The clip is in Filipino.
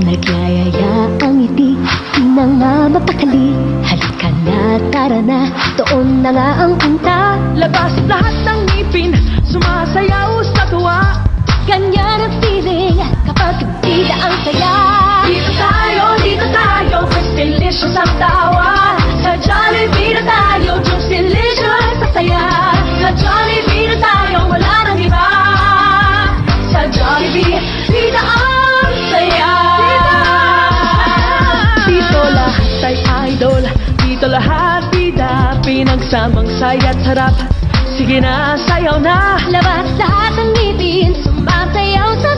Nagyayaya ang ngiti, di na nga mapakali. Halika na, tara na, doon na nga ang punta. Labas lahat ng ngipin, sumasayaw sa tuwa. Ganyan ang feeling kapag bida ang saya. Dito tayo, Chris Delicious ang tawa. Sa Jollibee na tayo, Juice Delicious sa saya. Sa Jollibee na tayo, wala nang iba. Sa Jollibee, bida ang saya. Dito lahat ay idol, dito lahat bida. Pinagsamang saya't sarap, sige na, sayaw na. Labas lahat ng ngipin, sumasayaw sa